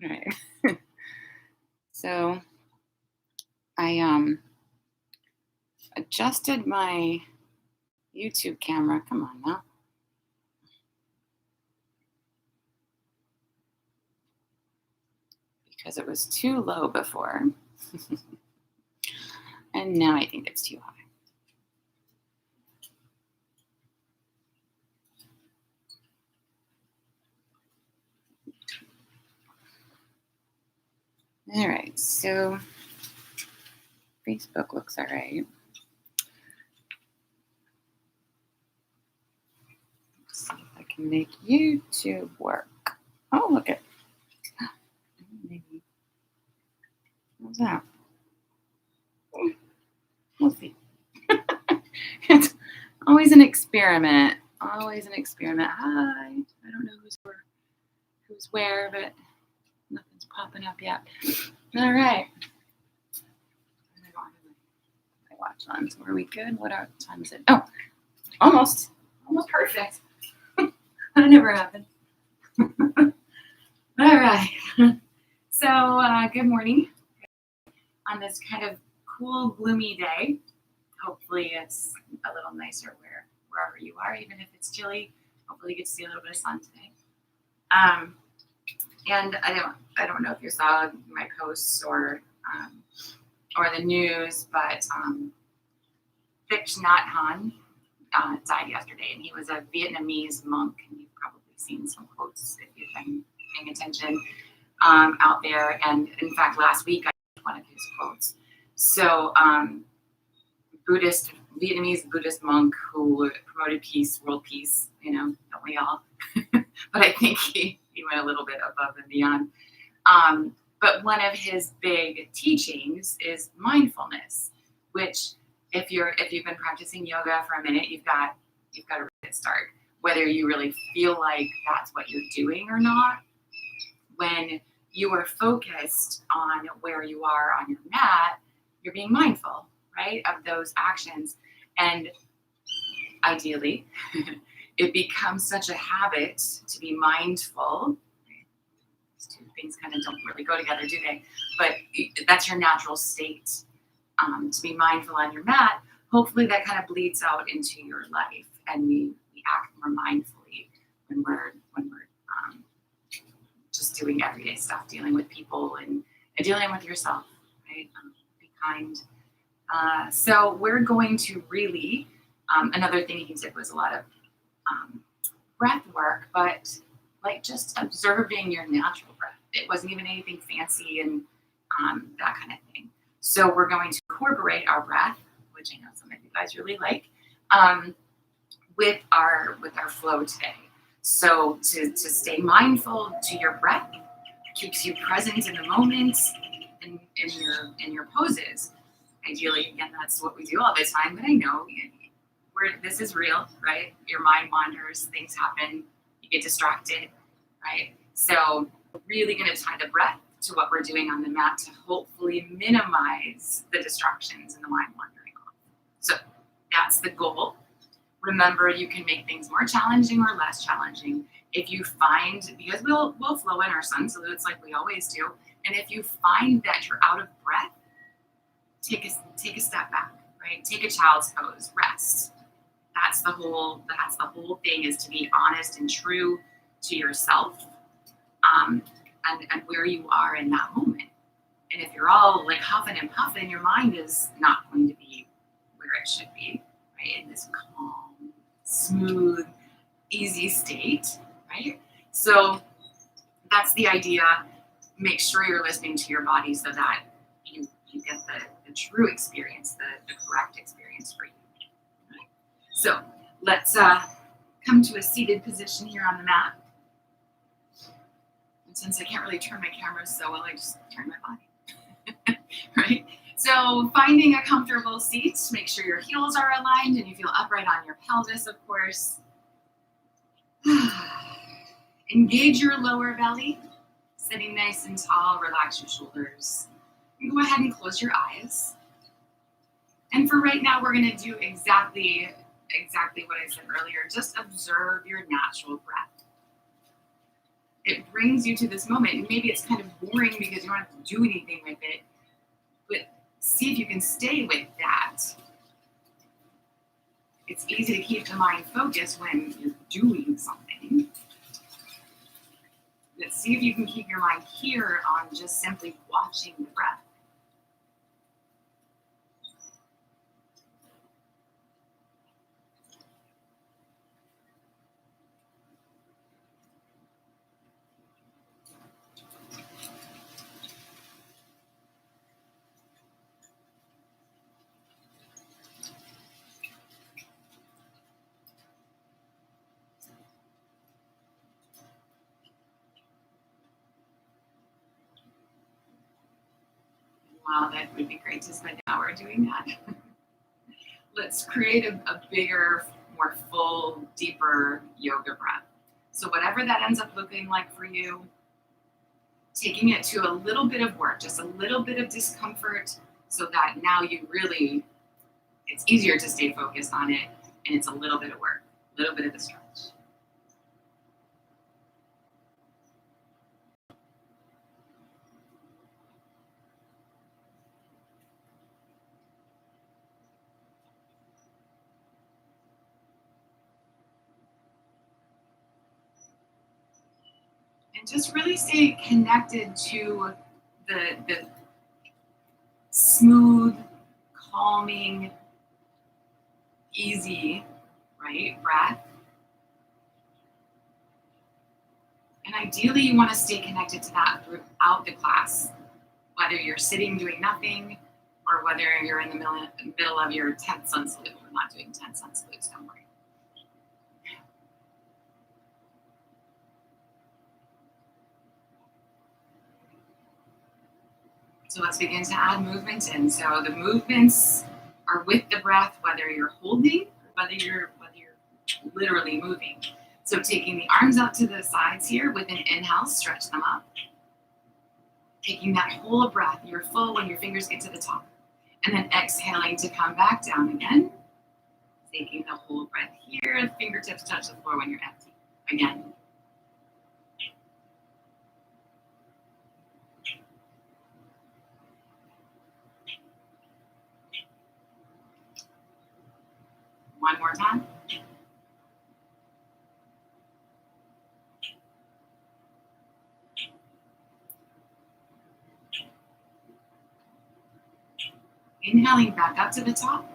All right. So I adjusted my YouTube camera. Come on now. Because it was too low before. And now I think it's too high. All right, so Facebook looks all right. Let's see if I can make YouTube work. Oh, look at maybe. How's that? We'll see. It's always an experiment. Always an experiment. Hi. I don't know who's where, but nothing's popping up yet. All right. I don't have my watch on. So are we good? What time is it? Oh, almost perfect. That never happened. All right. So good morning on this kind of cool, gloomy day. Hopefully it's a little nicer wherever you are, even if it's chilly. Hopefully you get to see a little bit of sun today. And I don't know if you saw my posts or the news, but Thich Nhat Hanh died yesterday, and he was a Vietnamese monk, and you've probably seen some quotes if you've been paying attention out there. And in fact, last week I read one of his quotes. So Vietnamese Buddhist monk who promoted peace, world peace, don't we all? But I think he went a little bit above and beyond. But one of his big teachings is mindfulness, which if you've been practicing yoga for a minute, you've got to really start. Whether you really feel like that's what you're doing or not, when you are focused on where you are on your mat, you're being mindful, right, of those actions. And ideally, it becomes such a habit to be mindful. These two things kind of don't really go together, do they? But that's your natural state, to be mindful on your mat. Hopefully that kind of bleeds out into your life, and we act more mindfully when we're just doing everyday stuff, dealing with people and dealing with yourself, right? Be kind. So we're going to really, another thing he did was a lot of breath work, but like just observing your natural breath. It wasn't even anything fancy and that kind of thing. So we're going to incorporate our breath, which I know some of you guys really like, with our flow today. So to stay mindful to your breath keeps you present in the moment in your poses. Ideally, again, that's what we do all the time, but I know this is real, right? Your mind wanders, things happen, you get distracted, right? So we're really going to tie the breath to what we're doing on the mat to hopefully minimize the distractions and the mind wandering off. So that's the goal. Remember, you can make things more challenging or less challenging. If you find, because we'll flow in our sun salutes like we always do, and if you find that you're out of breath, take a step back, right? Take a child's pose, rest. That's the whole thing, is to be honest and true to yourself, and where you are in that moment. And if you're all like huffing and puffing, your mind is not going to be where it should be, right? In this calm, smooth, easy state, right? So that's the idea. Make sure you're listening to your body so that you get the true experience, the correct experience for you. Right? So let's come to a seated position here on the mat. And since I can't really turn my camera so well, I just turn my body. Right? So finding a comfortable seat, make sure your heels are aligned and you feel upright on your pelvis, of course. Engage your lower belly, sitting nice and tall, relax your shoulders. And go ahead and close your eyes. And for right now, we're going to do exactly what I said earlier. Just observe your natural breath. it brings you to this moment. And maybe it's kind of boring because you don't have to do anything with it, but see if you can stay with that. It's easy to keep the mind focused when you're doing something. But see if you can keep your mind here on just simply watching the breath. Wow, that would be great to spend an hour doing that. Let's create a bigger, more full, deeper yoga breath. So whatever that ends up looking like for you, taking it to a little bit of work, just a little bit of discomfort, so that now it's easier to stay focused on it, and it's a little bit of work, a little bit of a stretch. And just really stay connected to the smooth, calming, easy, right, breath. And ideally, you want to stay connected to that throughout the class, whether you're sitting doing nothing or whether you're in the middle of your 10th sun salute. We're not doing 10 sun salutes, don't worry. So let's begin to add movement in. So the movements are with the breath, whether you're holding or whether you're literally moving. So taking the arms out to the sides here with an inhale, stretch them up. Taking that whole breath, you're full when your fingers get to the top. And then exhaling to come back down again. Taking the whole breath here, fingertips touch the floor when you're empty. Again. One more time. Inhaling back up to the top.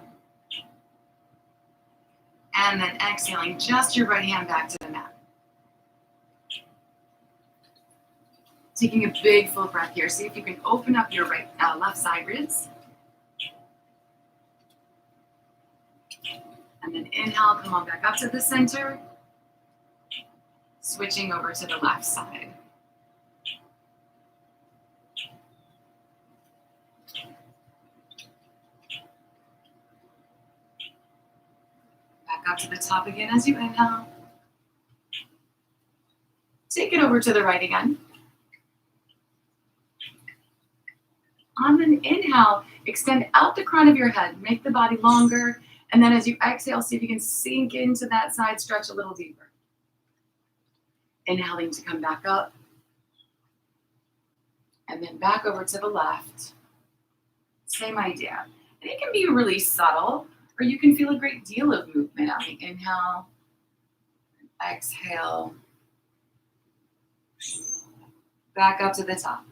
And then exhaling just your right hand back to the mat. Taking a big full breath here. See if you can open up your left side ribs. And then inhale, come on back up to the center. Switching over to the left side. Back up to the top again as you inhale. Take it over to the right again. On an inhale, extend out the crown of your head. Make the body longer. And then as you exhale, see if you can sink into that side stretch a little deeper. Inhaling to come back up. And then back over to the left. Same idea. And it can be really subtle, or you can feel a great deal of movement on the inhale. Exhale. Back up to the top.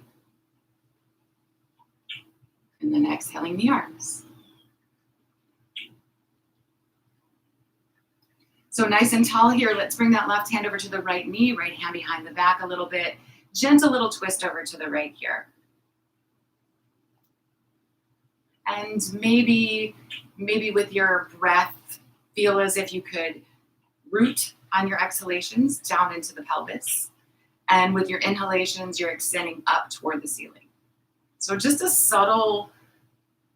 And then exhaling the arms. So nice and tall here. Let's bring that left hand over to the right knee, right hand behind the back a little bit. Gentle little twist over to the right here. And maybe with your breath, feel as if you could root on your exhalations down into the pelvis. And with your inhalations, you're extending up toward the ceiling. So just a subtle,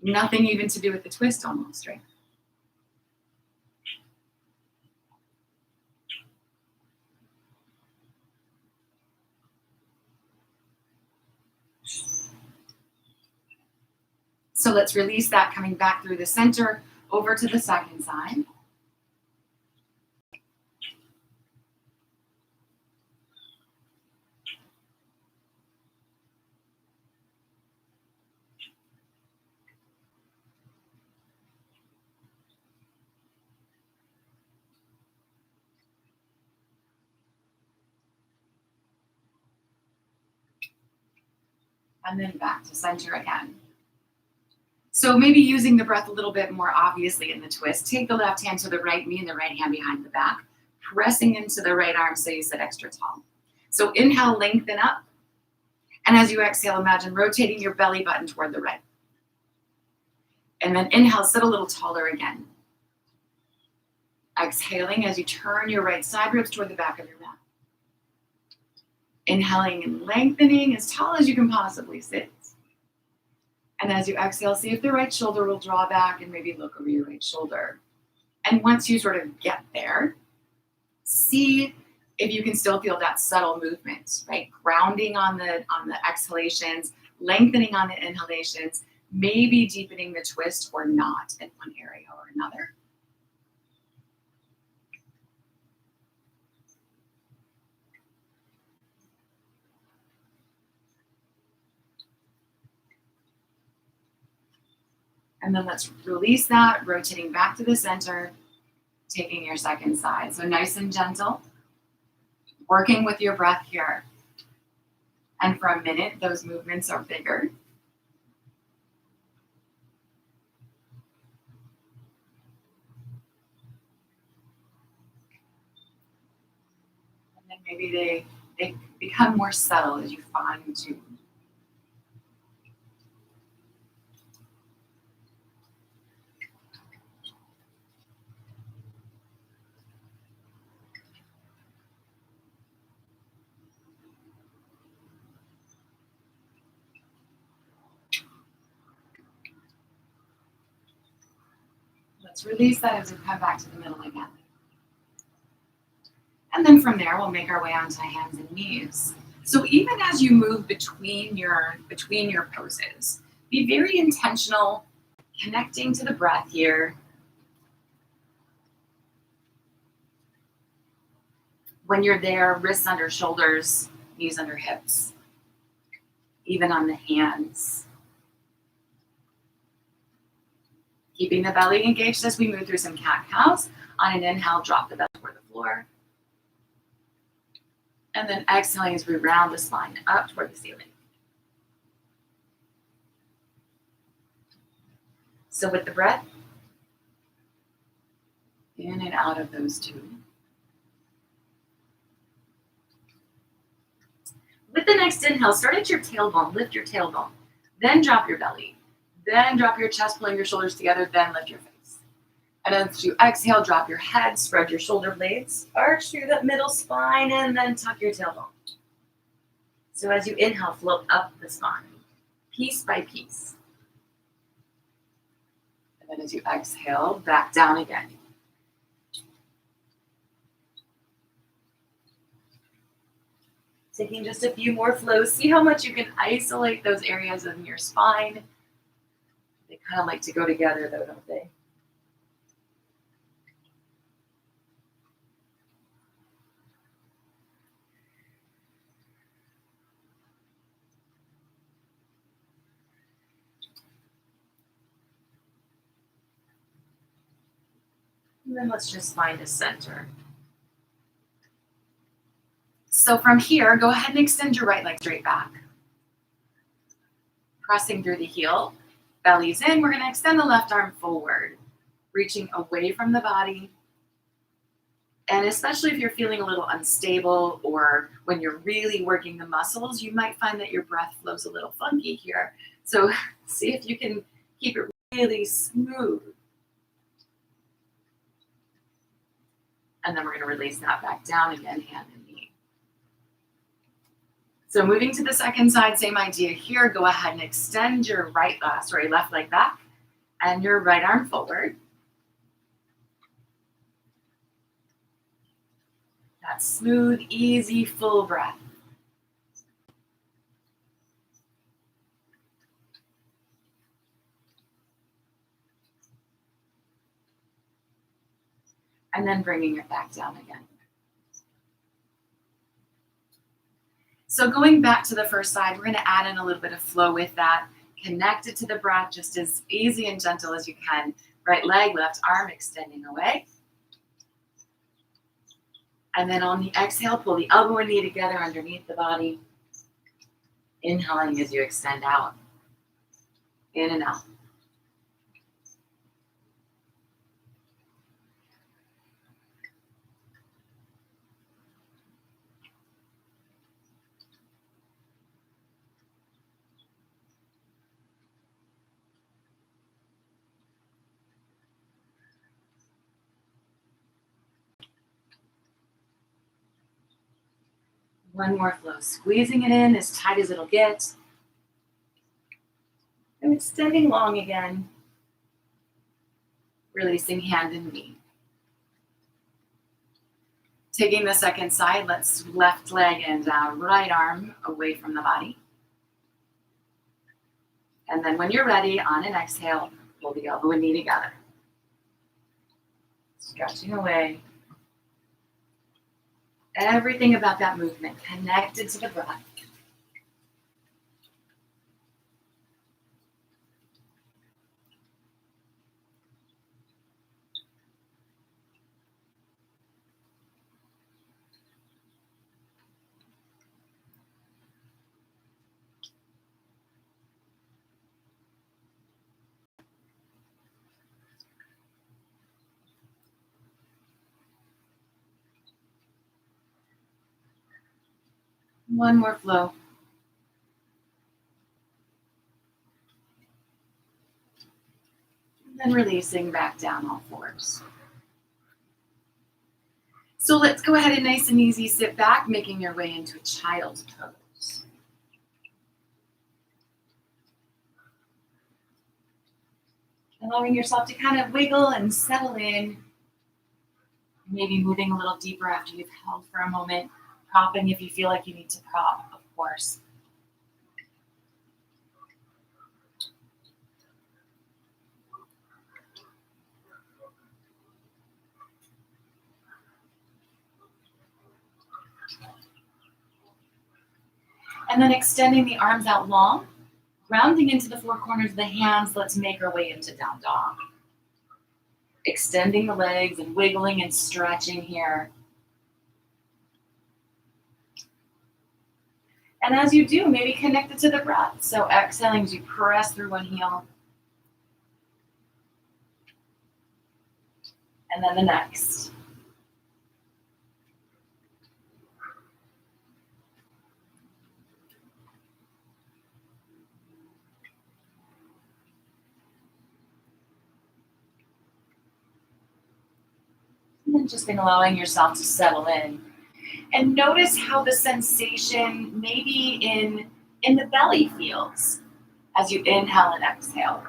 nothing even to do with the twist almost, right? So let's release that, coming back through the center, over to the second side. And then back to center again. So maybe using the breath a little bit more obviously in the twist. Take the left hand to the right knee and the right hand behind the back, pressing into the right arm so you sit extra tall. So inhale, lengthen up. And as you exhale, imagine rotating your belly button toward the right. And then inhale, sit a little taller again. Exhaling as you turn your right side ribs toward the back of your mat. Inhaling and lengthening as tall as you can possibly sit. And as you exhale, see if the right shoulder will draw back and maybe look over your right shoulder. And once you sort of get there, see if you can still feel that subtle movement, right? Grounding on the exhalations, lengthening on the inhalations, maybe deepening the twist or not in one area or another. And then let's release that, rotating back to the center, taking your second side. So nice and gentle, working with your breath here. And for a minute, those movements are bigger. And then maybe they become more subtle as you fine tune. Let's release that as we come back to the middle again. And then from there, we'll make our way onto hands and knees. So even as you move between your poses, be very intentional, connecting to the breath here. When you're there, wrists under shoulders, knees under hips, even on the hands. Keeping the belly engaged as we move through some cat-cows. On an inhale, drop the belly toward the floor. And then exhaling as we round the spine up toward the ceiling. So with the breath, in and out of those two. With the next inhale, start at your tailbone, lift your tailbone, then drop your belly, then drop your chest, pulling your shoulders together, then lift your face. And as you exhale, drop your head, spread your shoulder blades, arch through that middle spine, and then tuck your tailbone. So as you inhale, float up the spine, piece by piece. And then as you exhale, back down again. Taking just a few more flows. See how much you can isolate those areas in your spine. They kind of like to go together though, don't they? And then let's just find a center. So from here, go ahead and extend your right leg straight back. Pressing through the heel, belly's in. We're going to extend the left arm forward, reaching away from the body. And especially if you're feeling a little unstable or when you're really working the muscles, you might find that your breath flows a little funky here. So see if you can keep it really smooth. And then we're going to release that back down again, hand and knee. So moving to the second side, same idea here. Go ahead and extend your left leg back and your right arm forward. That smooth, easy, full breath. And then bringing it back down again. So going back to the first side, we're going to add in a little bit of flow with that. Connect it to the breath, just as easy and gentle as you can. Right leg, left arm extending away. And then on the exhale, pull the elbow and knee together underneath the body. Inhaling as you extend out, in and out. One more flow, squeezing it in as tight as it'll get. And extending long again. Releasing hand and knee. Taking the second side, let's left leg and right arm away from the body. And then when you're ready, on an exhale, pull the elbow and knee together. Stretching away. Everything about that movement connected to the breath. One more flow. And then releasing back down all fours. So let's go ahead and nice and easy sit back, making your way into a child's pose. Allowing yourself to kind of wiggle and settle in. Maybe moving a little deeper after you've held for a moment. Propping if you feel like you need to prop, of course. And then extending the arms out long, rounding into the four corners of the hands. Let's make our way into down dog. Extending the legs and wiggling and stretching here. And as you do, maybe connect it to the breath. So exhaling as you press through one heel. And then the next. And then just been allowing yourself to settle in. And notice how the sensation maybe in the belly feels as you inhale and exhale.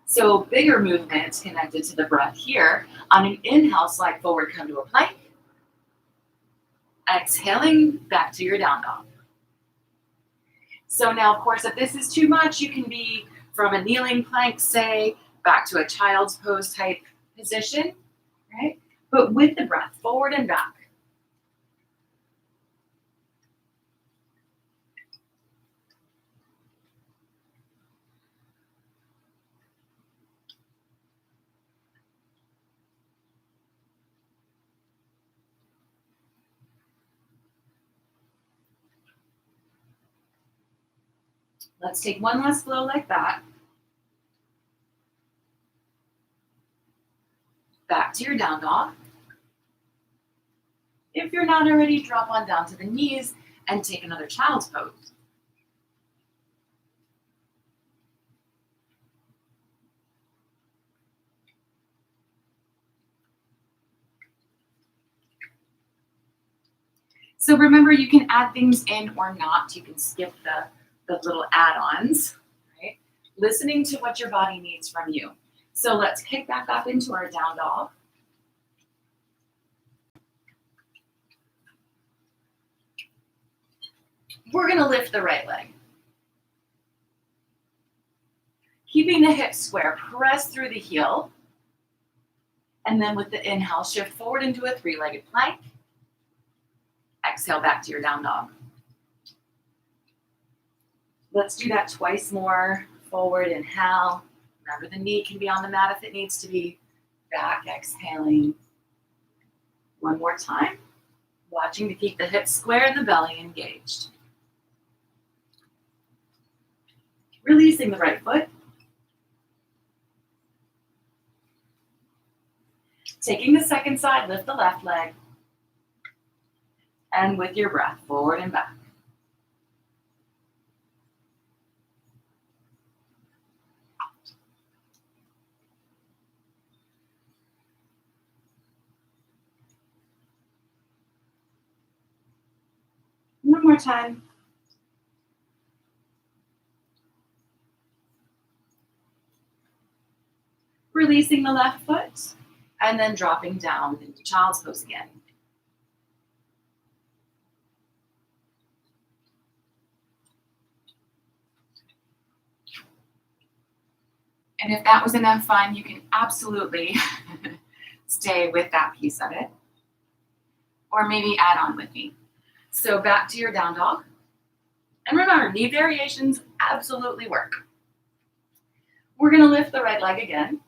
So bigger movements connected to the breath here. On an inhale, slide forward, come to a plank. Exhaling back to your down dog. So now, of course, if this is too much, you can be from a kneeling plank, say, back to a child's pose type position, right? But with the breath, forward and back. Let's take one last flow like that. Back to your down dog. If you're not already, drop on down to the knees and take another child's pose. So remember, you can add things in or not. You can skip the little add-ons, right? Listening to what your body needs from you. So let's kick back up into our down dog. We're gonna lift the right leg. Keeping the hips square, press through the heel. And then with the inhale, shift forward into a three-legged plank. Exhale back to your down dog. Let's do that twice more. Forward, inhale, Remember, the knee can be on the mat if it needs to be. Back, exhaling. One more time. Watching to keep the hips square and the belly engaged. Releasing the right foot. Taking the second side, lift the left leg. And with your breath, forward and back. One more time. Releasing the left foot, and then dropping down into child's pose again. And if that was enough fun, you can absolutely stay with that piece of it. Or maybe add on with me. So back to your down dog. And remember, knee variations absolutely work. We're going to lift the right leg again.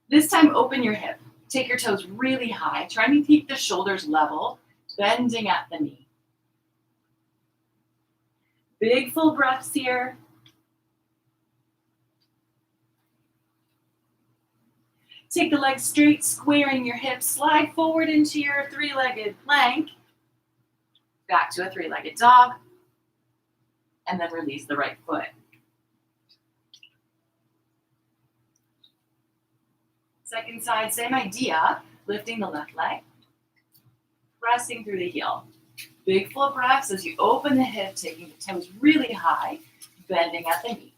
This time, open your hip. Take your toes really high, trying to keep the shoulders level, bending at the knee. Big full breaths here. Take the legs straight, squaring your hips. Slide forward into your three-legged plank. Back to a three-legged dog. And then release the right foot. Second side, same idea. Lifting the left leg. Pressing through the heel. Big full breaths as you open the hip, taking the toes really high, bending at the knee.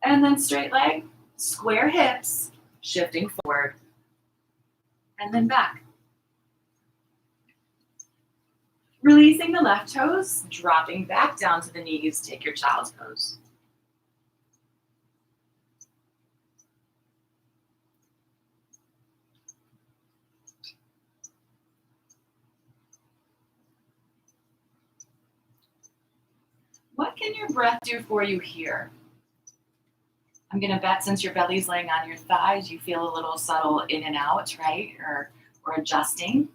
And then straight leg, square hips, shifting forward. And then back. Releasing the left toes, dropping back down to the knees, take your child's pose. What can your breath do for you here? I'm going to bet since your belly's laying on your thighs, you feel a little subtle in and out, right? Or adjusting.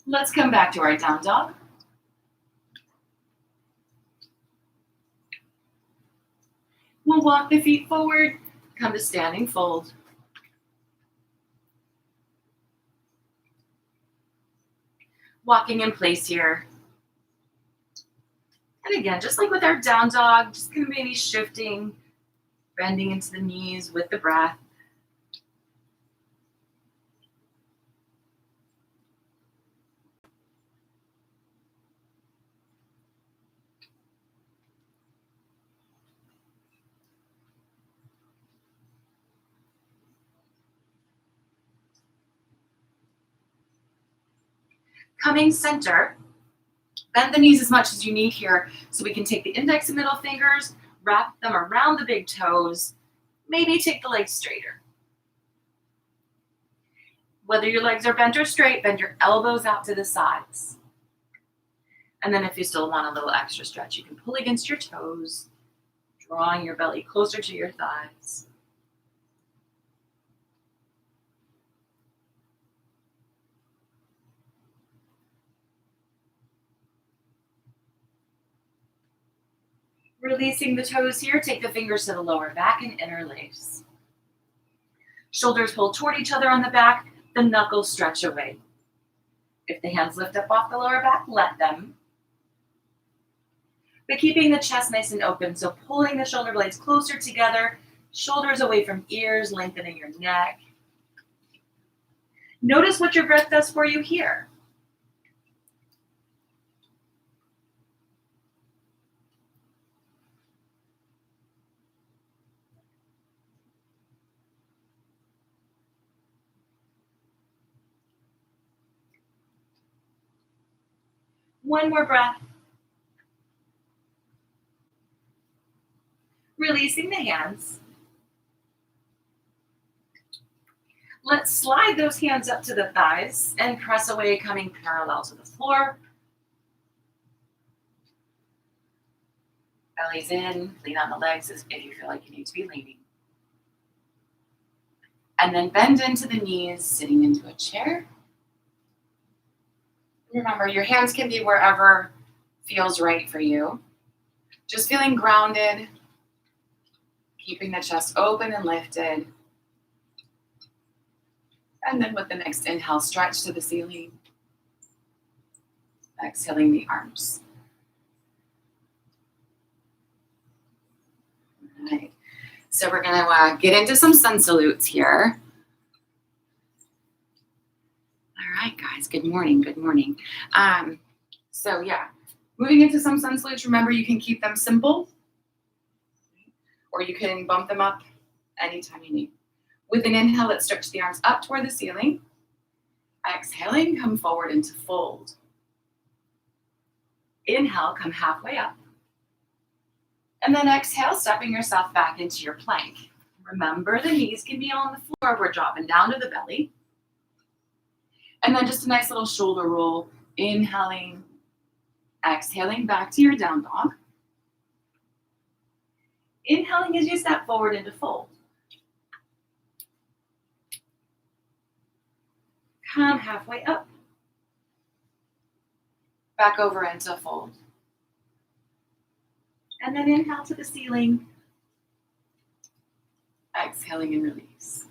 Let's come back to our down dog. We'll walk the feet forward, come to standing fold. Walking in place here. And again, just like with our down dog, just going to maybe shifting, bending into the knees with the breath. Coming center, bend the knees as much as you need here so we can take the index and middle fingers, wrap them around the big toes, maybe take the legs straighter. Whether your legs are bent or straight, bend your elbows out to the sides. And then if you still want a little extra stretch, you can pull against your toes, drawing your belly closer to your thighs. Releasing the toes here, take the fingers to the lower back and interlace. Shoulders pull toward each other on the back, the knuckles stretch away. If the hands lift up off the lower back, let them. But keeping the chest nice and open, so pulling the shoulder blades closer together, shoulders away from ears, lengthening your neck. Notice what your breath does for you here. One more breath. Releasing the hands. Let's slide those hands up to the thighs and press away, coming parallel to the floor. Belly's in, lean on the legs if you feel like you need to be leaning. And then bend into the knees, sitting into a chair. Remember, your hands can be wherever feels right for you. Just feeling grounded, keeping the chest open and lifted. And then with the next inhale, stretch to the ceiling. Exhaling the arms. All right. So we're going to get into some sun salutes here. All right, guys. Good morning. Good morning. So yeah, moving into some sun salutes. Remember, you can keep them simple, or you can bump them up anytime you need. With an inhale, let's stretch the arms up toward the ceiling. Exhaling, come forward into fold. Inhale, come halfway up. And then exhale, stepping yourself back into your plank. Remember, the knees can be on the floor. We're dropping down to the belly. And then just a nice little shoulder roll. Inhaling, exhaling back to your down dog. Inhaling as you step forward into fold. Come halfway up. Back over into fold. And then inhale to the ceiling. Exhaling and release.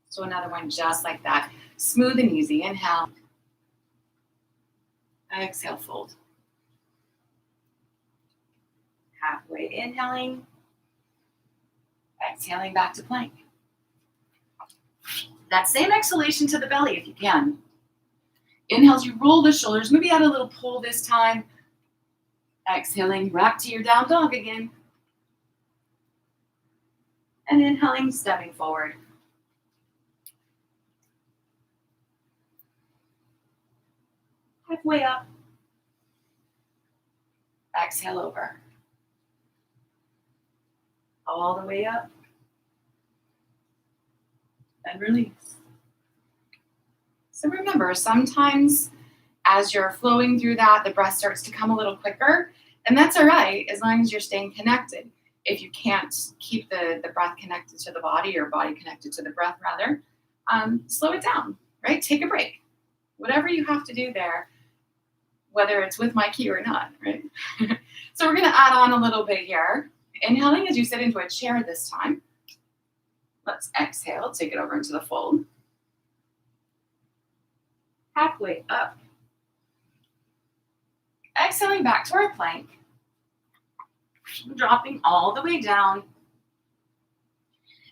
So another one just like that. Smooth and easy. Inhale. Exhale, fold. Halfway inhaling. Exhaling back to plank. That same exhalation to the belly if you can. Inhales, you roll the shoulders. Maybe add a little pull this time. Exhaling, wrap to your down dog again. And inhaling, stepping forward. Halfway up. Exhale over. All the way up. And release. So remember, sometimes as you're flowing through that, the breath starts to come a little quicker, and that's all right as long as you're staying connected. If you can't keep the breath connected to the body, or body connected to the breath rather, slow it down, right? Take a break. Whatever you have to do there, whether it's with my key or not, right? So we're gonna add on a little bit here. Inhaling as you sit into a chair this time. Let's exhale, take it over into the fold. Halfway up. Exhaling back to our plank. Dropping all the way down.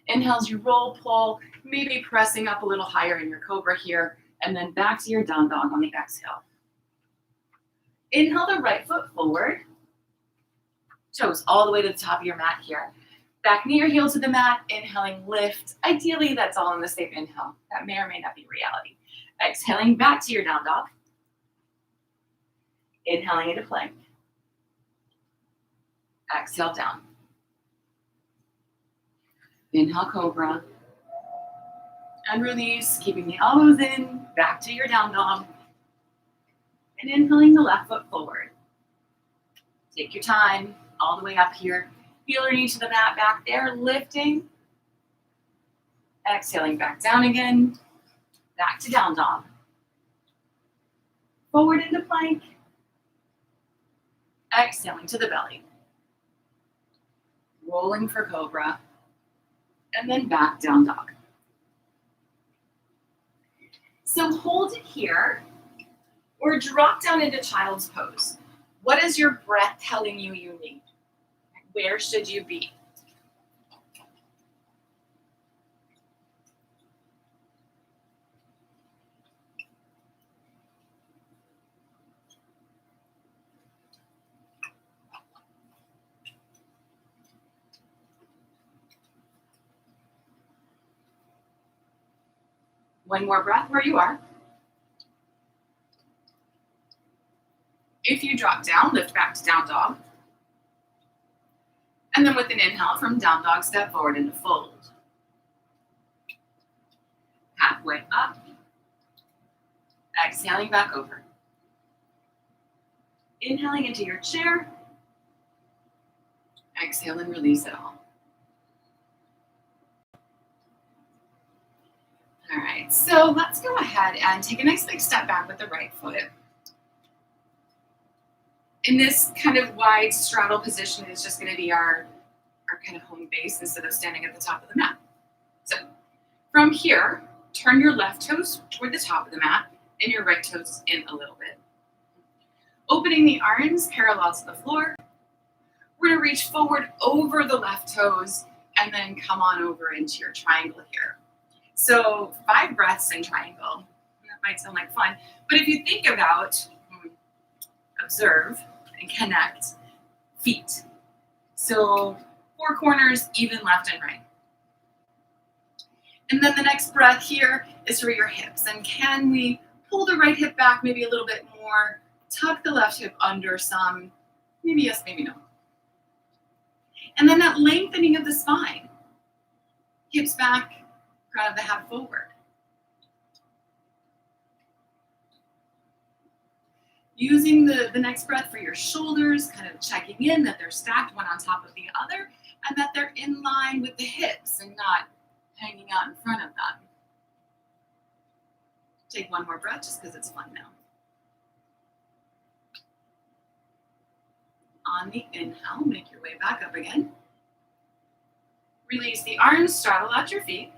Inhales, you roll, pull, maybe pressing up a little higher in your cobra here, and then back to your down dog on the exhale. Inhale the right foot forward. Toes all the way to the top of your mat here. Back knee or heel to the mat, inhaling, lift. Ideally, that's all in the same inhale. That may or may not be reality. Exhaling back to your down dog. Inhaling into plank. Exhale down. Inhale, cobra. And release, keeping the elbows in, back to your down dog. And inhaling the left foot forward. Take your time, all the way up here. Heel or knee to the mat back there, lifting. Exhaling back down again. Back to down dog. Forward into plank. Exhaling to the belly. Rolling for cobra. And then back down dog. So hold it here, or drop down into child's pose. What is your breath telling you you need? Where should you be? One more breath where you are. If you drop down, lift back to down dog. And then with an inhale from down dog, step forward into fold. halfway up, exhaling back over. Inhaling into your chair, exhale and release it all. All right, so let's go ahead and take a nice big step back with the right foot. In this kind of wide straddle position is just going to be our kind of home base instead of standing at the top of the mat. So from here, turn your left toes toward the top of the mat and your right toes in a little bit. Opening the arms parallel to the floor. We're going to reach forward over the left toes and then come on over into your triangle here. So 5 breaths in triangle. That might sound like fun, but if you think about, observe and connect feet. So 4 corners, even left and right. And then the next breath here is for your hips. And can we pull the right hip back maybe a little bit more, tuck the left hip under some, maybe yes, maybe no. And then that lengthening of the spine, hips back, crown of the head forward. Using the next breath for your shoulders, kind of checking in that they're stacked one on top of the other and that they're in line with the hips and not hanging out in front of them. Take one more breath just because it's fun now. On the inhale, make your way back up again. Release the arms, straddle at your feet.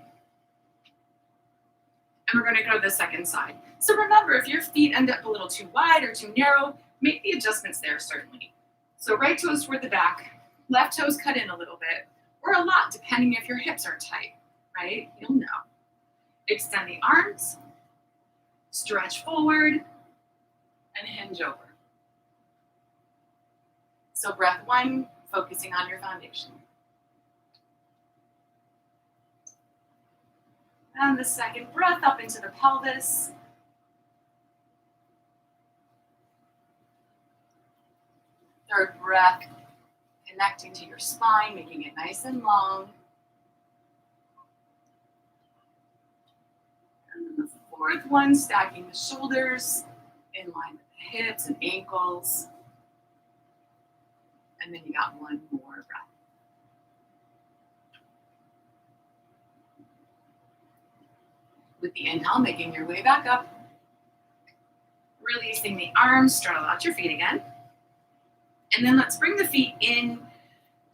And we're going to go to the second side. So remember, if your feet end up a little too wide or too narrow, make the adjustments there, certainly. So right toes toward the back, left toes cut in a little bit, or a lot, depending if your hips are tight, right? You'll know. Extend the arms, stretch forward, and hinge over. So breath 1, focusing on your foundation. And the second breath up into the pelvis. Third breath, connecting to your spine, making it nice and long. And then the fourth one, stacking the shoulders in line with the hips and ankles. And then you got one more breath. With the inhale, making your way back up. Releasing the arms, straddle out your feet again. And then let's bring the feet in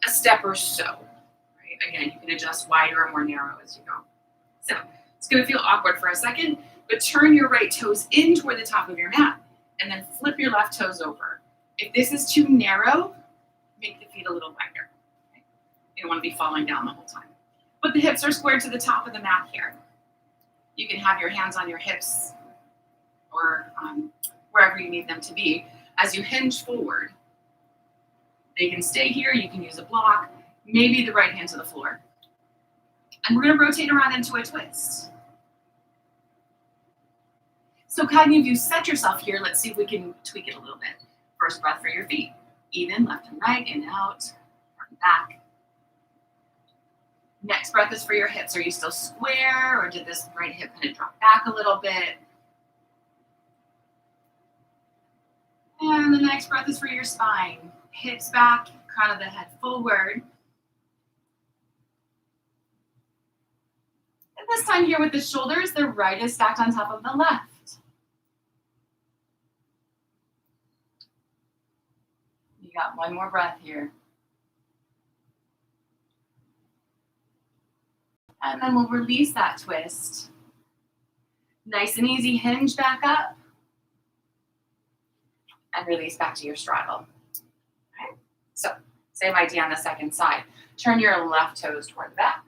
a step or so. Right? Again, you can adjust wider or more narrow as you go. So it's going to feel awkward for a second, but turn your right toes in toward the top of your mat and then flip your left toes over. If this is too narrow, make the feet a little wider. Okay? You don't want to be falling down the whole time. But the hips are squared to the top of the mat here. You can have your hands on your hips or wherever you need them to be. As you hinge forward, they can stay here. You can use a block, maybe the right hand to the floor. And we're going to rotate around into a twist. So kind of you set yourself here. Let's see if we can tweak it a little bit. First breath for your feet. Even, left and right, in and out, front and back. Next breath is for your hips. Are you still square, or did this right hip kind of drop back a little bit? And the next breath is for your spine. Hips back, crown of the head forward. And this time here with the shoulders, the right is stacked on top of the left. You got one more breath here. And then we'll release that twist. Nice and easy, hinge back up. And release back to your straddle. Okay. So, same idea on the second side. Turn your left toes toward the back,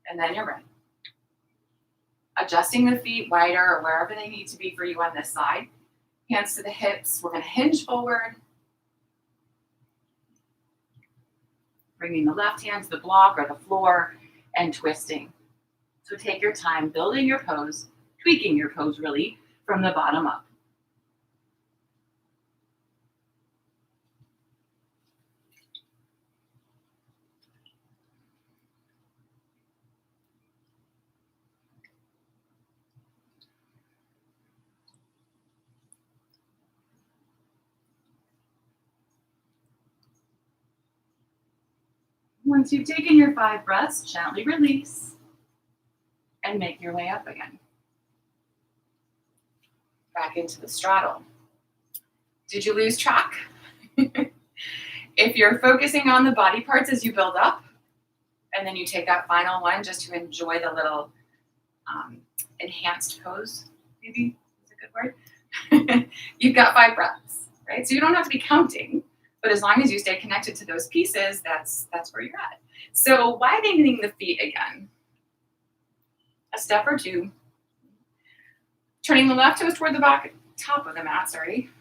and then your right. Adjusting the feet wider or wherever they need to be for you on this side. Hands to the hips. We're going to hinge forward. Bringing the left hand to the block or the floor and twisting. So take your time building your pose, tweaking your pose really from the bottom up. Once you've taken your 5 breaths, gently release and make your way up again. Back into the straddle. Did you lose track? If you're focusing on the body parts as you build up, and then you take that final one just to enjoy the little enhanced pose, maybe is a good word. You've got 5 breaths, right? So you don't have to be counting, but as long as you stay connected to those pieces, that's where you're at. So widening the feet again. A step or two. Turning the left toes toward the back, top of the mat,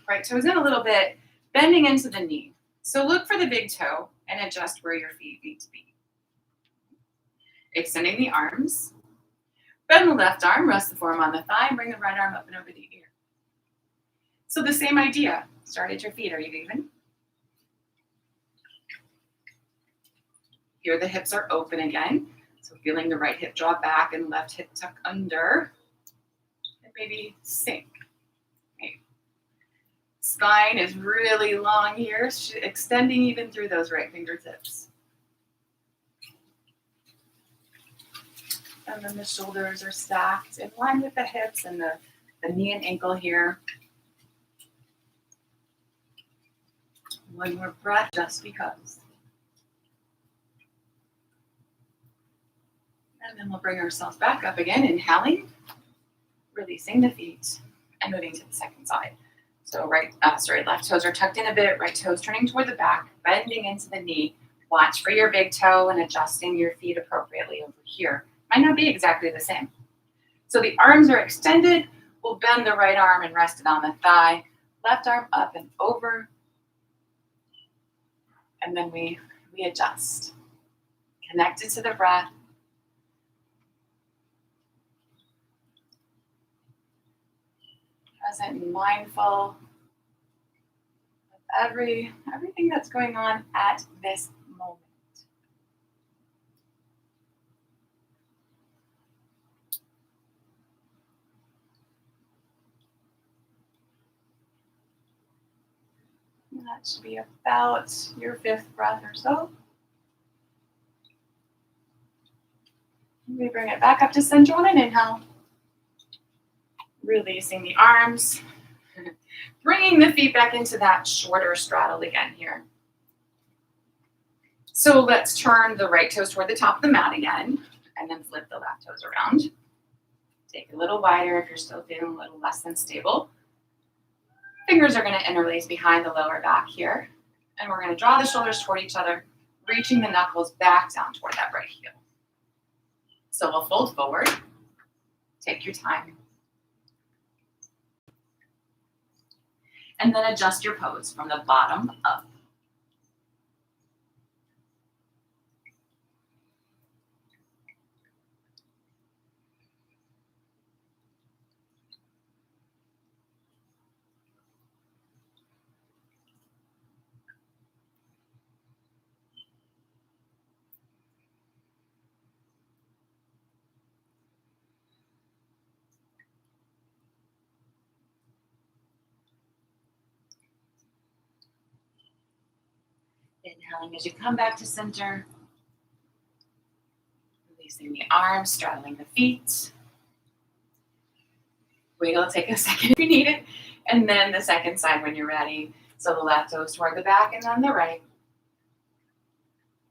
right toes in a little bit, bending into the knee. So look for the big toe and adjust where your feet need to be. Extending the arms. Bend the left arm, rest the forearm on the thigh, and bring the right arm up and over the ear. So the same idea. Start at your feet. Are you even? Here the hips are open again. So feeling the right hip draw back and left hip tuck under. And maybe sink. Okay. Spine is really long here, extending even through those right fingertips. And then the shoulders are stacked in line with the hips and the knee and ankle here. One more breath, just because. And then we'll bring ourselves back up again, inhaling, releasing the feet, and moving to the second side. So left toes are tucked in a bit, right toes turning toward the back, bending into the knee. Watch for your big toe and adjusting your feet appropriately over here. Might not be exactly the same. So the arms are extended. We'll bend the right arm and rest it on the thigh. Left arm up and over. And then we adjust. Connected to the breath. Present and mindful of everything that's going on at this moment. And that should be about your 5th breath or so. We bring it back up to center on an inhale. Releasing the arms. Bringing the feet back into that shorter straddle again here. So let's turn the right toes toward the top of the mat again, and then flip the left toes around. Take it a little wider if you're still feeling a little less than stable. Fingers are going to interlace behind the lower back here. And we're going to draw the shoulders toward each other, reaching the knuckles back down toward that right heel. So we'll fold forward. Take your time. And then adjust your pose from the bottom up. Inhaling as you come back to center. Releasing the arms, straddling the feet. Wiggle, take a second if you need it. And then the second side when you're ready. So the left toes toward the back and then the right.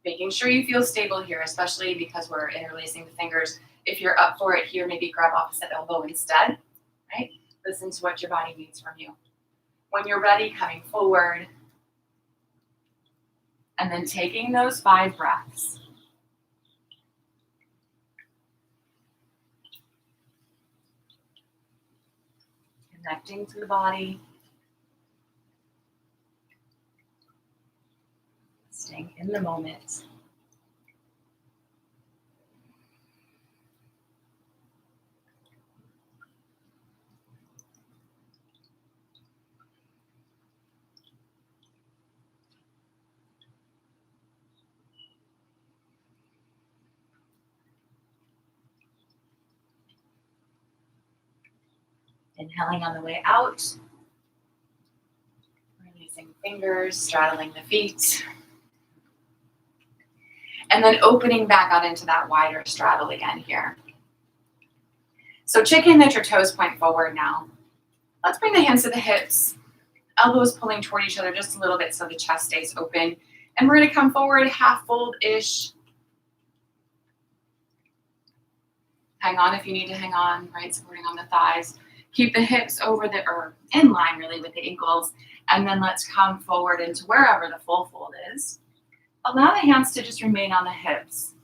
Making sure you feel stable here, especially because we're interlacing the fingers. If you're up for it here, maybe grab opposite elbow instead, right? Listen to what your body needs from you. When you're ready, coming forward. And then taking those 5 breaths. Connecting to the body. Staying in the moment. Inhaling on the way out. Releasing fingers, straddling the feet. And then opening back out into that wider straddle again here. So chicken that your toes point forward now. Let's bring the hands to the hips, elbows pulling toward each other just a little bit so the chest stays open. And we're gonna come forward, half fold-ish. Hang on if you need to hang on, right? Supporting on the thighs. Keep the hips or in line really with the ankles. And then let's come forward into wherever the full fold is. Allow the hands to just remain on the hips.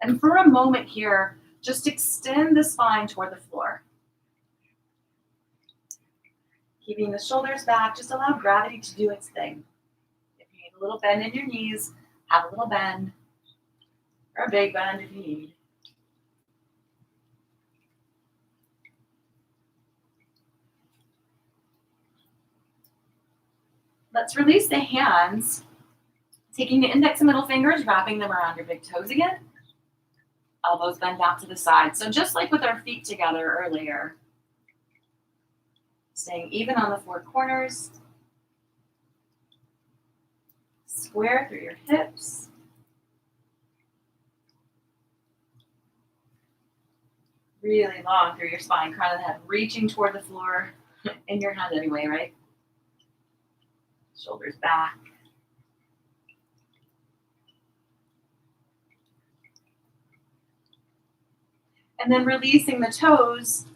And for a moment here, just extend the spine toward the floor. Keeping the shoulders back, just allow gravity to do its thing. If you need a little bend in your knees, have a little bend, or a big bend if you need. Let's release the hands, taking the index and middle fingers, wrapping them around your big toes again. Elbows bend out to the side. So just like with our feet together earlier, staying even on the four corners. Square through your hips. Really long through your spine, crown of the head, reaching toward the floor in your hand anyway, right? Shoulders back. And then releasing the toes,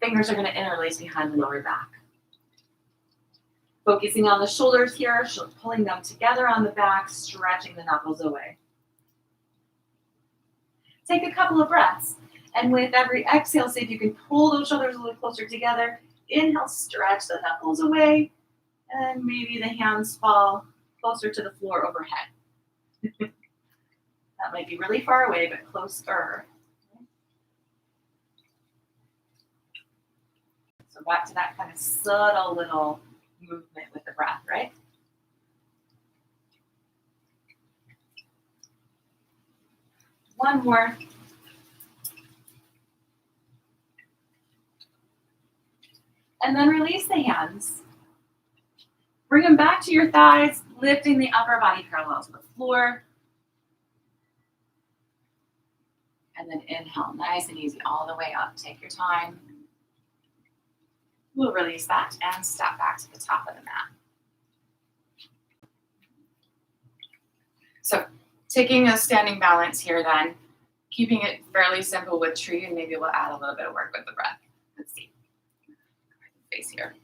fingers are going to interlace behind the lower back. Focusing on the shoulders here, pulling them together on the back, stretching the knuckles away. Take a couple of breaths. And with every exhale, see if you can pull those shoulders a little closer together. Inhale, stretch the knuckles away. And maybe the hands fall closer to the floor overhead. That might be really far away, but closer. So back to that kind of subtle little movement with the breath, right? One more. And then release the hands. Bring them back to your thighs, lifting the upper body parallel to the floor. And then inhale, nice and easy, all the way up. Take your time. We'll release that and step back to the top of the mat. So taking a standing balance here then, keeping it fairly simple with tree, and maybe we'll add a little bit of work with the breath. Let's see. Face here.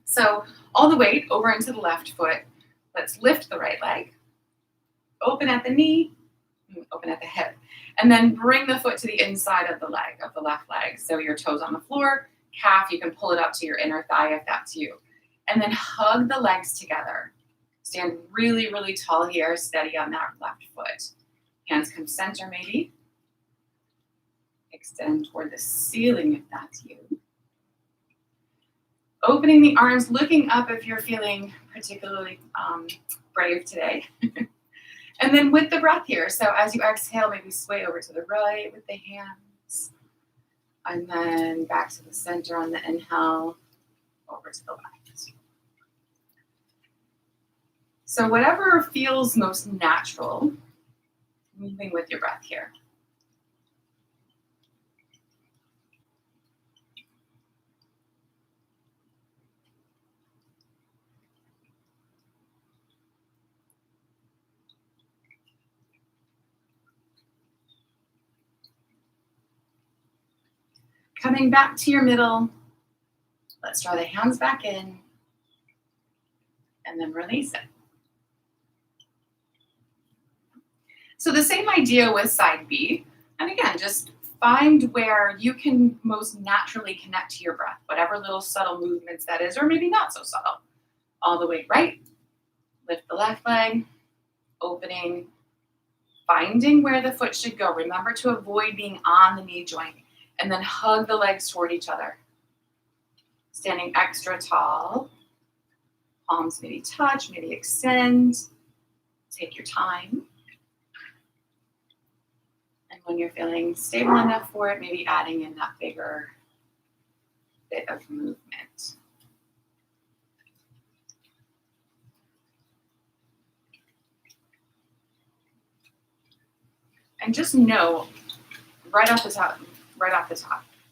So all the weight over into the left foot. Let's lift the right leg. Open at the knee, open at the hip. And then bring the foot to the inside of the leg, of the left leg. So your toes on the floor, calf, you can pull it up to your inner thigh if that's you. And then hug the legs together. Stand really, really tall here, steady on that left foot. Hands come center maybe. Extend toward the ceiling if that's you. Opening the arms, looking up if you're feeling particularly brave today. And then with the breath here, so as you exhale, maybe sway over to the right with the hands. And then back to the center on the inhale, over to the left. So whatever feels most natural, moving with your breath here. Coming back to your middle, let's draw the hands back in and then release it. So the same idea with side B. And again, just find where you can most naturally connect to your breath, whatever little subtle movements that is, or maybe not so subtle. All the way right, lift the left leg, opening, finding where the foot should go. Remember to avoid being on the knee joint. And then hug the legs toward each other. Standing extra tall. Palms maybe touch, maybe extend. Take your time. And when you're feeling stable enough for it, maybe adding in that bigger bit of movement. And just know right off the top,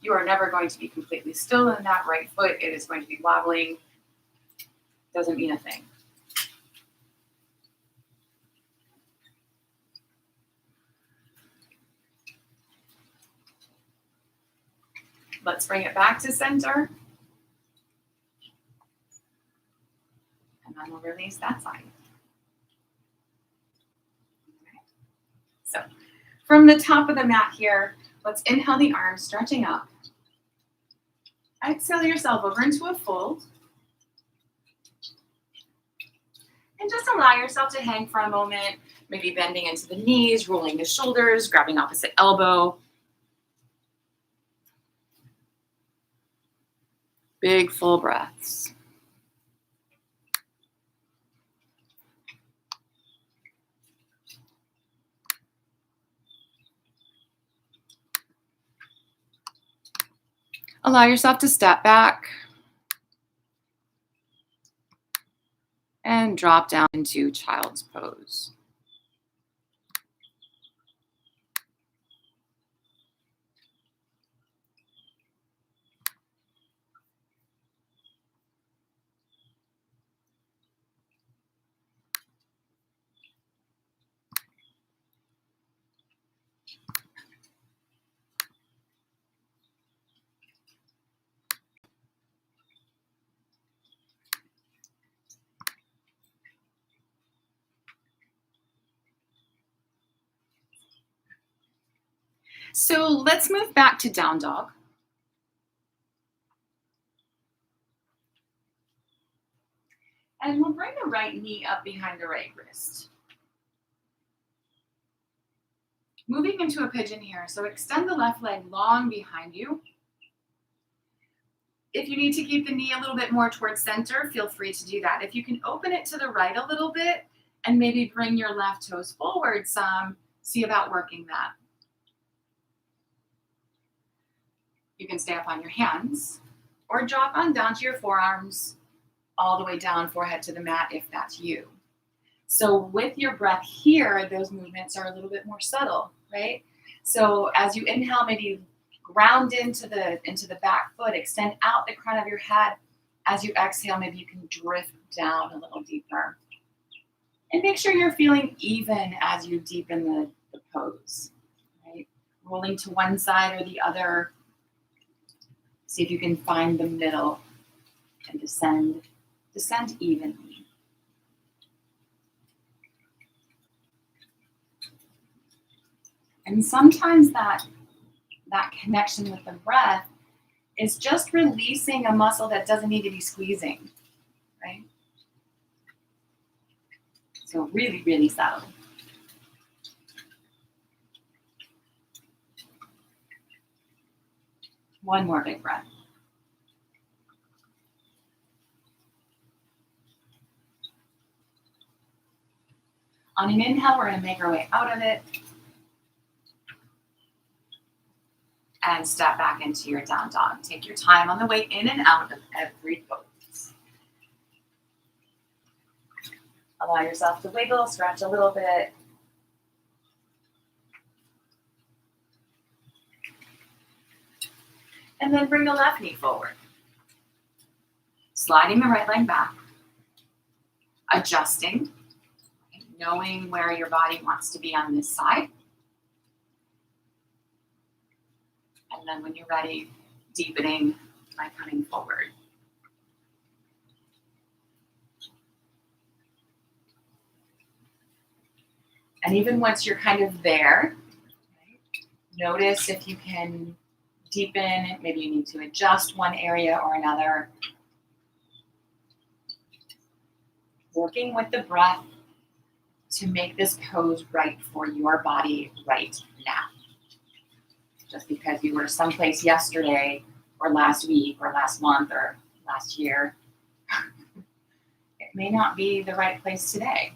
you are never going to be completely still in that right foot. It is going to be wobbling. Doesn't mean a thing. Let's bring it back to center. And then we'll release that side. Okay. So from the top of the mat here, let's inhale the arms, stretching up. Exhale yourself over into a fold. And just allow yourself to hang for a moment, maybe bending into the knees, rolling the shoulders, grabbing opposite elbow. Big full breaths. Allow yourself to step back and drop down into child's pose. So let's move back to down dog. And we'll bring the right knee up behind the right wrist. Moving into a pigeon here, so extend the left leg long behind you. If you need to keep the knee a little bit more towards center, feel free to do that. If you can open it to the right a little bit and maybe bring your left toes forward some, see about working that. You can stay up on your hands or drop on down to your forearms, all the way down, forehead to the mat if that's you. So with your breath here, those movements are a little bit more subtle, right? So as you inhale, maybe ground into the back foot, extend out the crown of your head. As you exhale, maybe you can drift down a little deeper. And make sure you're feeling even as you deepen the pose, right? Rolling to one side or the other. See if you can find the middle and descend evenly. And sometimes that connection with the breath is just releasing a muscle that doesn't need to be squeezing, right? So really, really subtle. One more big breath. On an inhale, we're going to make our way out of it and step back into your down dog. Take your time on the way in and out of every pose. Allow yourself to wiggle, stretch a little bit. And then bring the left knee forward. Sliding the right leg back. Adjusting. Knowing where your body wants to be on this side. And then when you're ready, deepening by coming forward. And even once you're kind of there, right, notice if you can deepen, maybe you need to adjust one area or another. Working with the breath to make this pose right for your body right now. Just because you were someplace yesterday or last week or last month or last year, it may not be the right place today.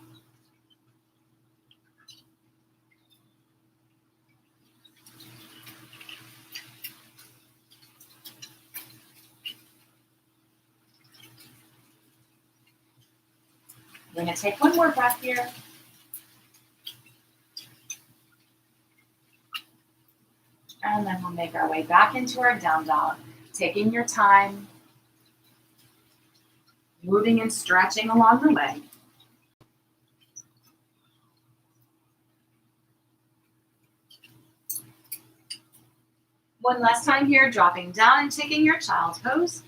I'm going to take one more breath here. And then we'll make our way back into our down dog, taking your time, moving and stretching along the way. One last time here, dropping down and taking your child's pose.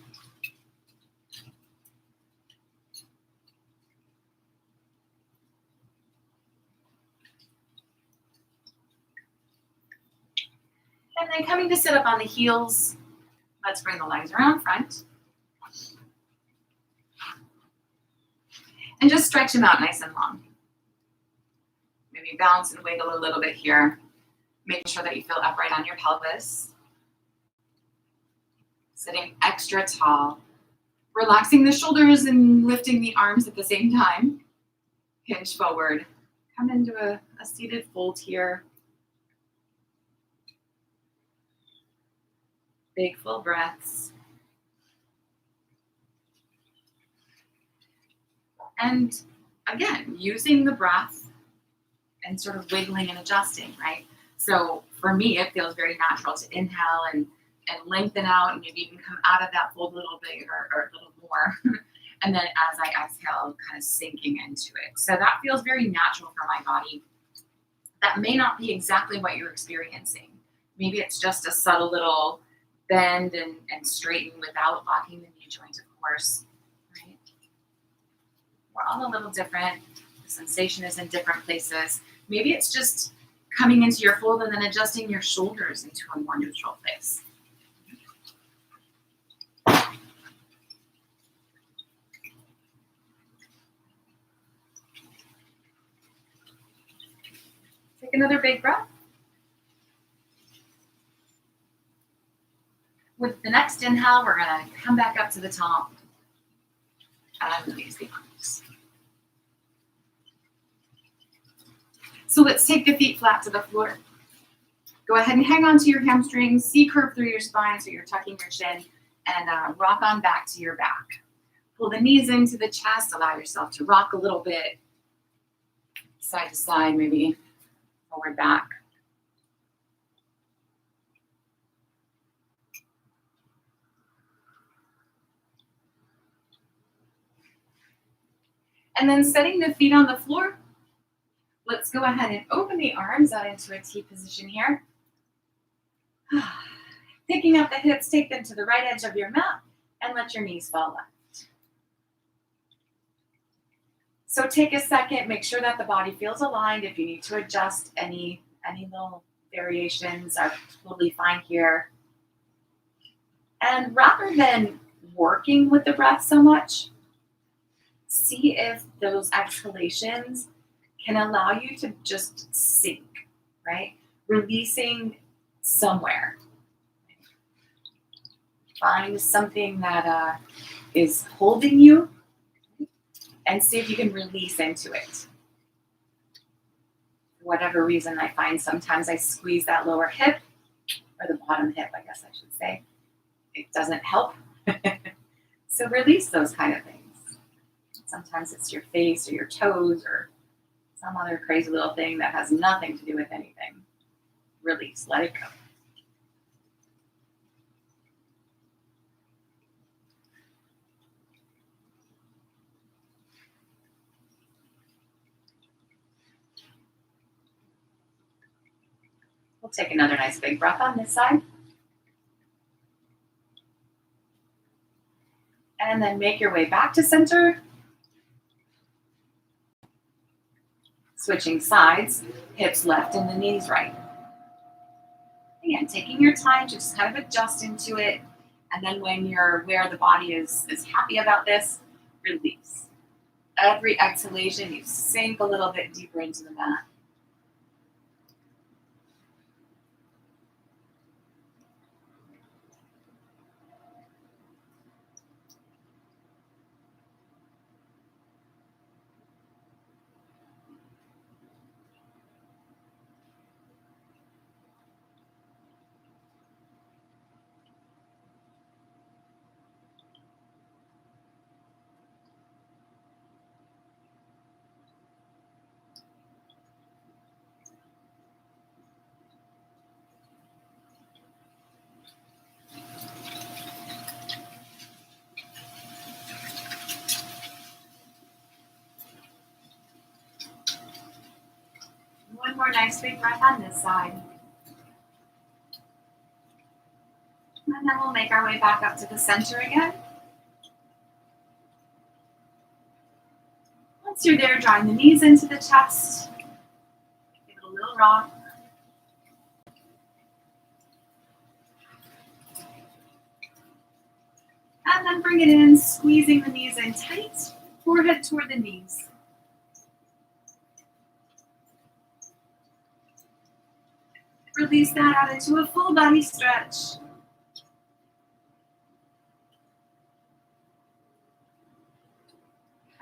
And then coming to sit up on the heels, let's bring the legs around front. And just stretch them out nice and long. Maybe bounce and wiggle a little bit here. Make sure that you feel upright on your pelvis. Sitting extra tall. Relaxing the shoulders and lifting the arms at the same time. Hinge forward. Come into a seated fold here. Big full breaths. And again, using the breath and sort of wiggling and adjusting, right? So for me, it feels very natural to inhale and lengthen out and maybe even come out of that fold a little bit or a little more. And then as I exhale, kind of sinking into it. So that feels very natural for my body. That may not be exactly what you're experiencing. Maybe it's just a subtle little bend and straighten without locking the knee joint, of course. Right? We're all a little different. The sensation is in different places. Maybe it's just coming into your fold and then adjusting your shoulders into a more neutral place. Take another big breath. With the next inhale, we're going to come back up to the top and release the arms. So let's take the feet flat to the floor. Go ahead and hang on to your hamstrings, C-curve through your spine so you're tucking your chin, and rock on back to your back. Pull the knees into the chest, allow yourself to rock a little bit, side to side, maybe forward back. And then setting the feet on the floor, let's go ahead and open the arms out into a T position here. Picking up the hips, take them to the right edge of your mat and let your knees fall left. So take a second, make sure that the body feels aligned. If you need to adjust any little variations are totally fine here. And rather than working with the breath so much, see if those exhalations can allow you to just sink, right? Releasing somewhere. Find something that is holding you and see if you can release into it. For whatever reason, I find sometimes I squeeze that lower hip, or the bottom hip, I guess I should say. It doesn't help. So release those kind of things. Sometimes it's your face or your toes or some other crazy little thing that has nothing to do with anything. Release, let it go. We'll take another nice big breath on this side. And then make your way back to center. Switching sides, hips left and the knees right. Again, taking your time to just kind of adjust into it. And then when you're where the body is happy about this, release. Every exhalation, you sink a little bit deeper into the mat. One more nice big breath on this side. And then we'll make our way back up to the center again. Once you're there, drawing the knees into the chest. Give it a little rock. And then bring it in, squeezing the knees in tight, forehead toward the knees. Release that out into a full body stretch.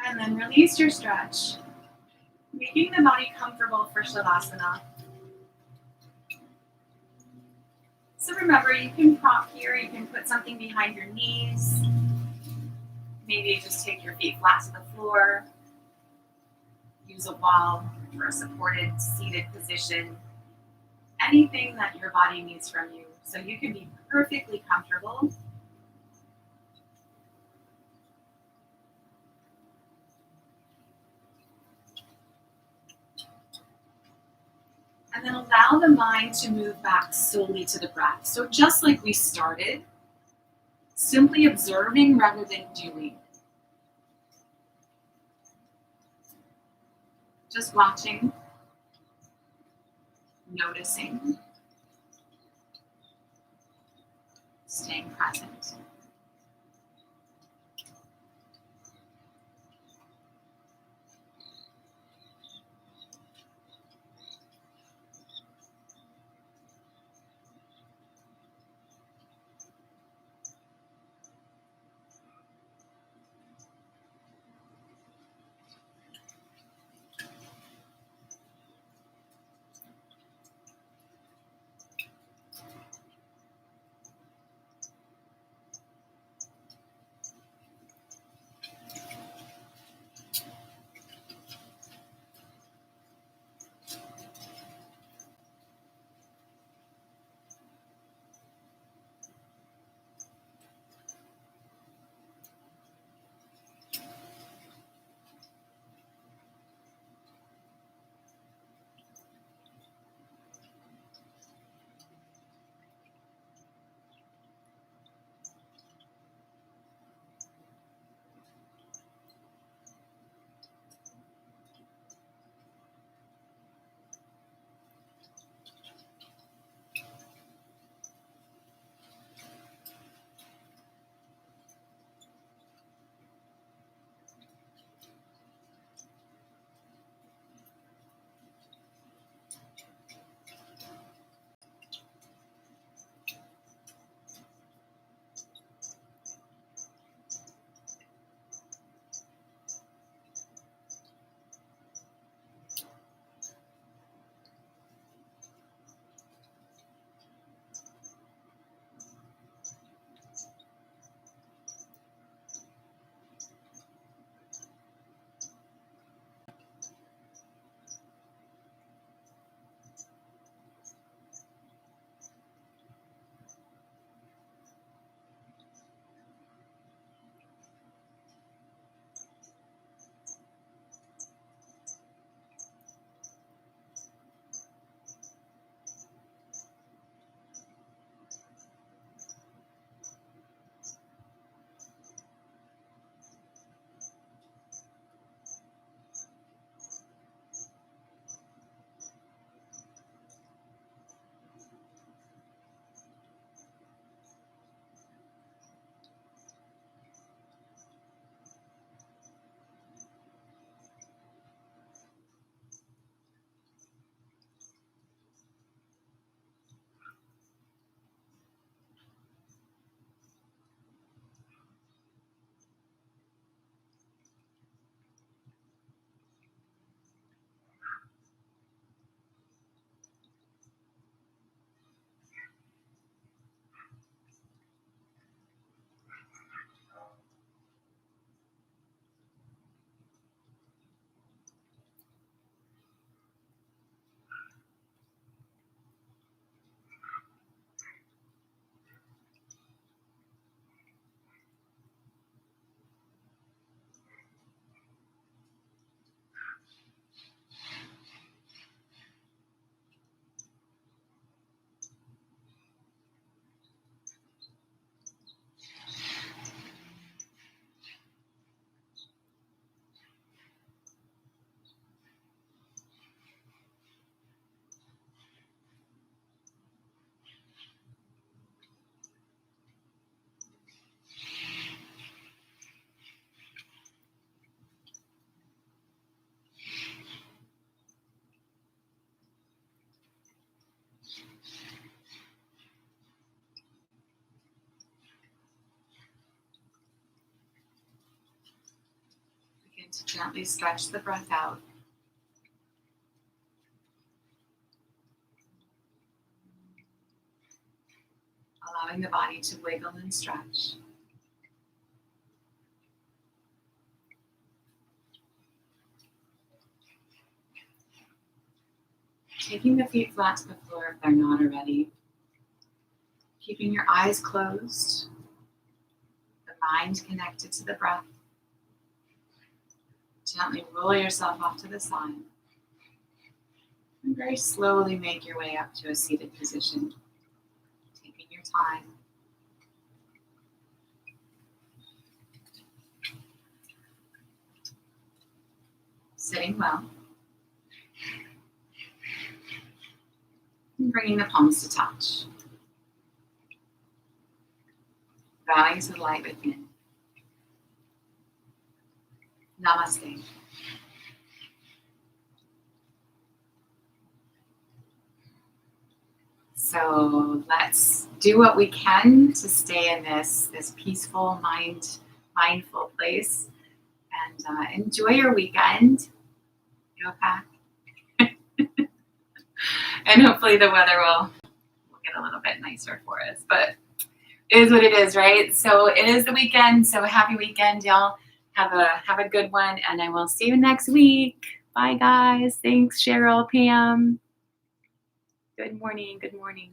And then release your stretch, making the body comfortable for Shavasana. So remember, you can prop here, you can put something behind your knees. Maybe just take your feet flat to the floor. Use a wall for a supported seated position. Anything that your body needs from you, so you can be perfectly comfortable. And then allow the mind to move back solely to the breath. So just like we started, simply observing rather than doing. Just watching, noticing, staying present. Begin to gently stretch the breath out. Allowing the body to wiggle and stretch. Taking the feet flat to the floor if they're not already. Keeping your eyes closed. The mind connected to the breath. Gently roll yourself off to the side. And very slowly make your way up to a seated position. Taking your time. Sitting well. And bringing the palms to touch. Bowing to the light within. Namaste. So let's do what we can to stay in this peaceful, mindful place. And enjoy your weekend. Go pack. And hopefully the weather will get a little bit nicer for us. But it is what it is, right? So it is the weekend. So happy weekend, y'all. Have a good one. And I will see you next week. Bye, guys. Thanks, Cheryl, Pam. Good morning. Good morning.